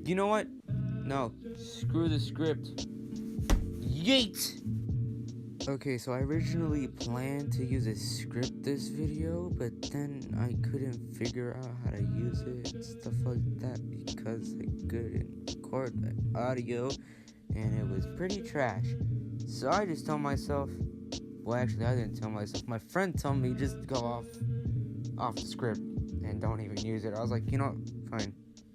You know what? No, screw the script. Yeet! Okay, so I originally planned to use a script this video, but then I couldn't figure out how to use it and stuff like that because I couldn't record the audio and it was pretty trash. So I just told myself, well, actually I didn't tell myself, my friend told me just go off the script and don't even use it. I was like, you know what, fine,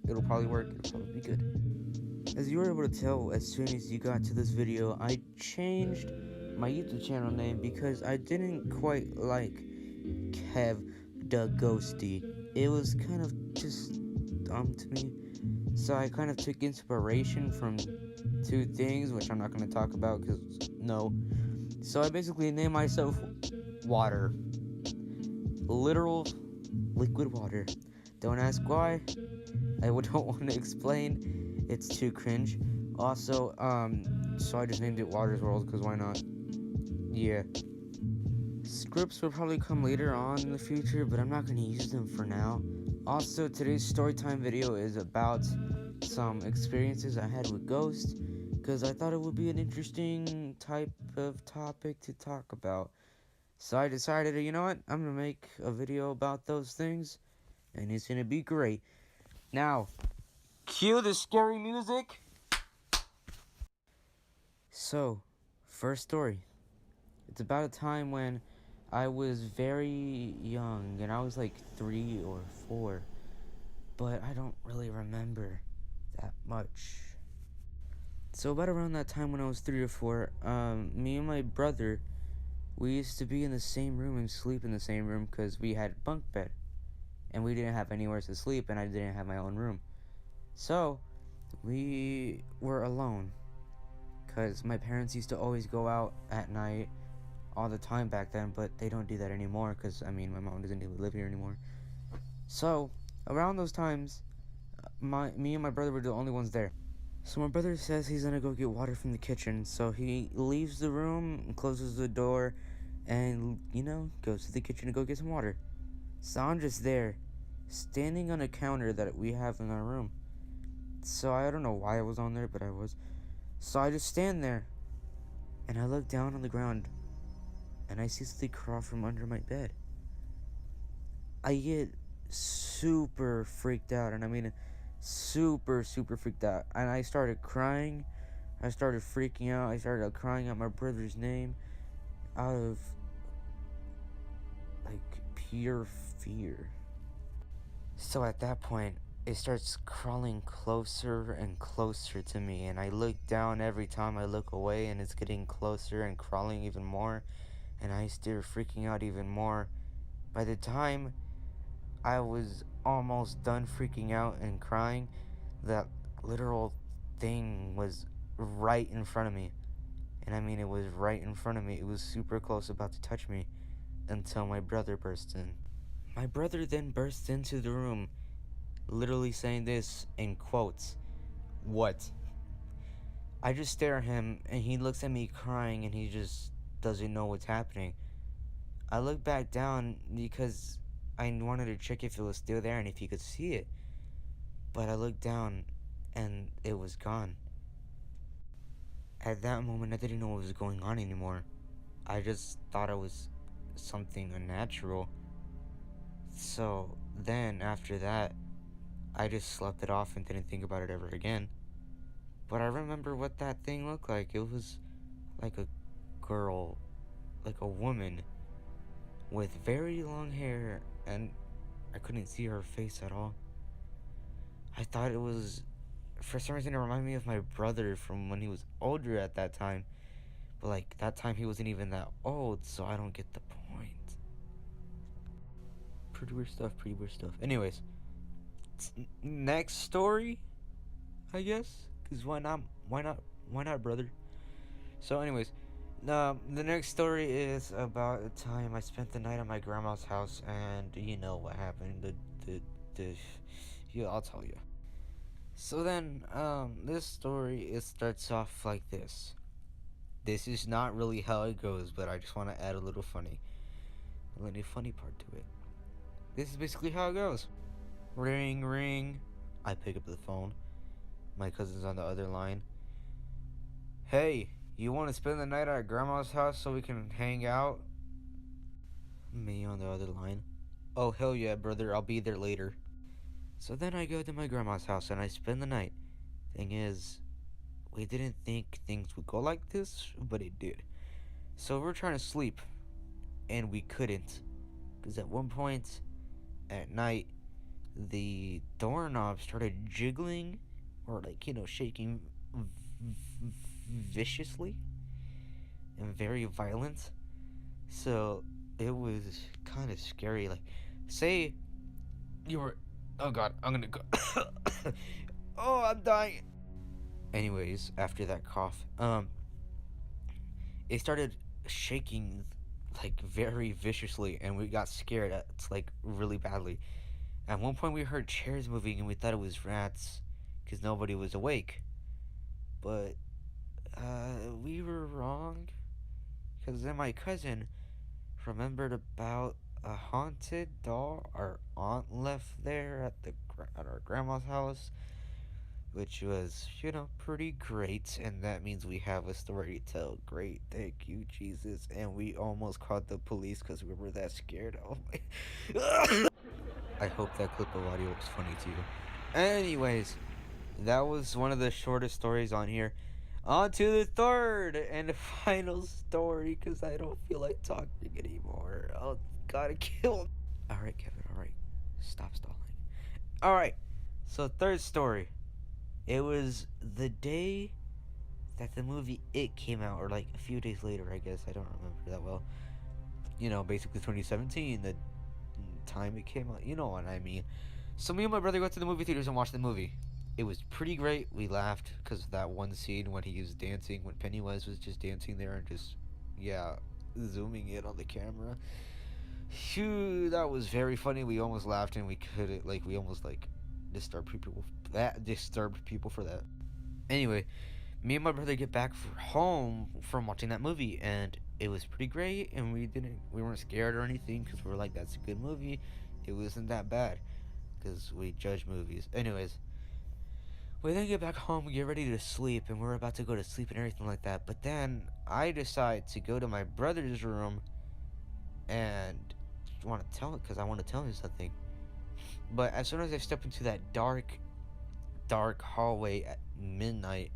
it'll probably work, it'll probably be good. As you were able to tell, as soon as you got to this video, I changed my YouTube channel name because I didn't quite like Kev the Ghosty. It was kind of just dumb to me. So I kind of took inspiration from two things, which I'm not going to talk about because no. So I basically named myself Water. Literal liquid water. Don't ask why. I don't want to explain. It's too cringe. Also, so I just named it Water's World because why not? Yeah. Scripts will probably come later on in the future, but I'm not going to use them for now. Also, today's storytime video is about some experiences I had with ghosts, because I thought it would be an interesting type of topic to talk about. So I decided, you know what, I'm going to make a video about those things, and it's going to be great. Now, cue the scary music. So, first story. It's about a time when I was very young, and I was like 3 or 4, but I don't really remember that much. So about around that time when I was 3 or 4, me and my brother, we used to be in the same room and sleep in the same room because we had bunk bed, and we didn't have anywhere to sleep, and I didn't have my own room. So we were alone because my parents used to always go out at night all the time back then, but they don't do that anymore because, I mean, my mom doesn't even live here anymore. So, around those times, me and my brother were the only ones there. So my brother says he's gonna go get water from the kitchen, so he leaves the room, closes the door, and, you know, goes to the kitchen to go get some water. So I'm just there, standing on a counter that we have in our room. So I don't know why I was on there, but I was. So I just stand there, and I look down on the ground, and I see something crawl from under my bed. I get super freaked out, and I mean super freaked out. And I started crying. I started freaking out. I started crying out my brother's name out of, like, pure fear. So at that point, it starts crawling closer and closer to me, and I look down every time I look away, and it's getting closer and crawling even more. And I started freaking out even more. By the time I was almost done freaking out and crying, that literal thing was right in front of me. And I mean, it was right in front of me. It was super close, about to touch me, until my brother burst in. My brother then burst into the room, literally saying this in quotes, "What?" I just stare at him, and he looks at me crying, and he just doesn't know what's happening. I look back down because I wanted to check if it was still there and if he could see it. But I looked down and it was gone. At that moment, I didn't know what was going on anymore. I just thought it was something unnatural. So then, after that, I just slept it off and didn't think about it ever again. But I remember what that thing looked like. It was like a girl, like a woman, with very long hair, and I couldn't see her face at all. I thought it was, for some reason, it reminded me of my brother from when he was older at that time. But, like, that time he wasn't even that old, so I don't get the point. Pretty weird stuff, pretty weird stuff. Anyways, next story, I guess? Because why not? Why not? Why not, brother? So, anyways, the next story is about a time I spent the night at my grandma's house, and you know what happened. Yeah, I'll tell you. So then, this story, it starts off like this. This is not really how it goes, but I just want to add a little funny part to it. This is basically how it goes. Ring, ring. I pick up the phone. My cousin's on the other line. Hey, you want to spend the night at grandma's house so we can hang out? Me on the other line. Oh, hell yeah, brother, I'll be there later. So then I go to my grandma's house and I spend the night. Thing is, we didn't think things would go like this, but it did. So we're trying to sleep, and we couldn't. Because at one point at night, the doorknob started jiggling, or like, shaking viciously and very violent. So it was kind of scary. Like, say you were, oh god, I'm gonna go. Oh, I'm dying. Anyways, after that cough, it started shaking like very viciously, and we got scared. It's like really badly. At one point, we heard chairs moving, and we thought it was rats, because nobody was awake. But we were wrong, because then my cousin remembered about a haunted doll our aunt left there at our grandma's house, which was, pretty great, and that means we have a story to tell. Great, thank you, Jesus. And we almost called the police because we were that scared. Oh my. I hope that clip of audio was funny to you. Anyways, that was one of the shortest stories on here. On to the third and final story, because I don't feel like talking anymore. Oh, gotta kill. Alright, Kevin, alright. Stop stalling. Alright, so third story. It was the day that the movie It came out, or like a few days later, I guess. I don't remember that well. Basically 2017, the time it came out. You know what I mean. So me and my brother went to the movie theaters and watched the movie. It was pretty great. We laughed because of that one scene when he was dancing, when Pennywise was just dancing there and just, zooming in on the camera. Phew, that was very funny. We almost laughed and we couldn't, we almost, disturbed people for that. Anyway, me and my brother get back home from watching that movie, and it was pretty great, and we weren't scared or anything, because we were like, that's a good movie. It wasn't that bad, because we judge movies. Anyways, we then get back home, we get ready to sleep, and we're about to go to sleep and everything like that, but then I decide to go to my brother's room and I want to tell him something. But as soon as I step into that dark hallway at midnight,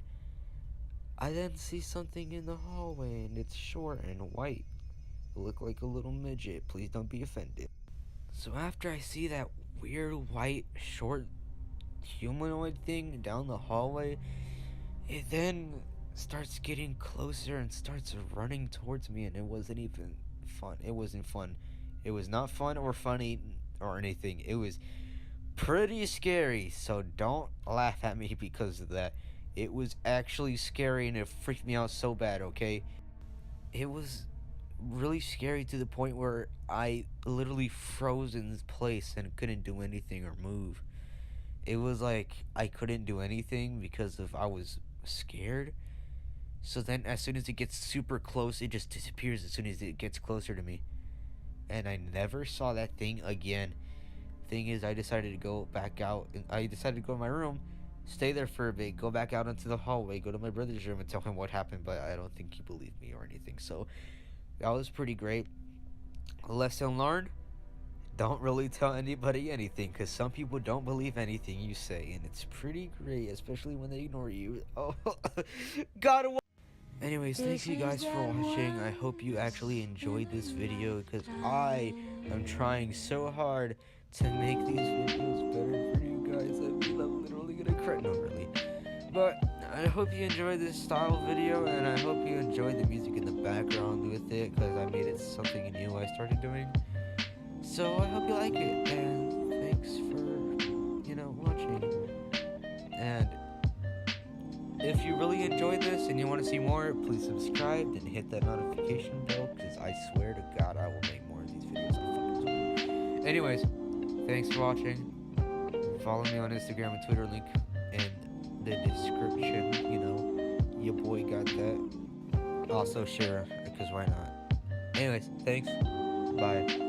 I then see something in the hallway, and it's short and white. It looked like a little midget. Please don't be offended. So after I see that weird white short humanoid thing down the hallway, it then starts getting closer and starts running towards me, and it wasn't even fun. It wasn't fun. It was not fun or funny or anything. It was pretty scary, so don't laugh at me because of that. It was actually scary, and it freaked me out so bad, okay? It was really scary to the point where I literally froze in place and couldn't do anything or move. It was like I couldn't do anything because I was scared. So then as soon as it gets super close, it just disappears as soon as it gets closer to me. And I never saw that thing again. Thing is, I decided to go back out, and I decided to go to my room, stay there for a bit, go back out into the hallway, go to my brother's room and tell him what happened, but I don't think he believed me or anything. So that was pretty great. Lesson learned: don't really tell anybody anything, because some people don't believe anything you say, and it's pretty great, especially when they ignore you. Oh, God. Anyways, thank you guys for watching. I hope you actually enjoyed this video, because I am trying so hard to make these videos better for you guys. I'm literally gonna cry. No, really. But I hope you enjoyed this style video, and I hope you enjoyed the music in the background with it, because I made it something new I started doing. So I hope you like it, and thanks for, watching. And if you really enjoyed this and you want to see more, please subscribe and hit that notification bell, because I swear to God I will make more of these videos. Anyways, thanks for watching. Follow me on Instagram and Twitter, link in the description. Your boy got that. Also share, because why not? Anyways, thanks. Bye.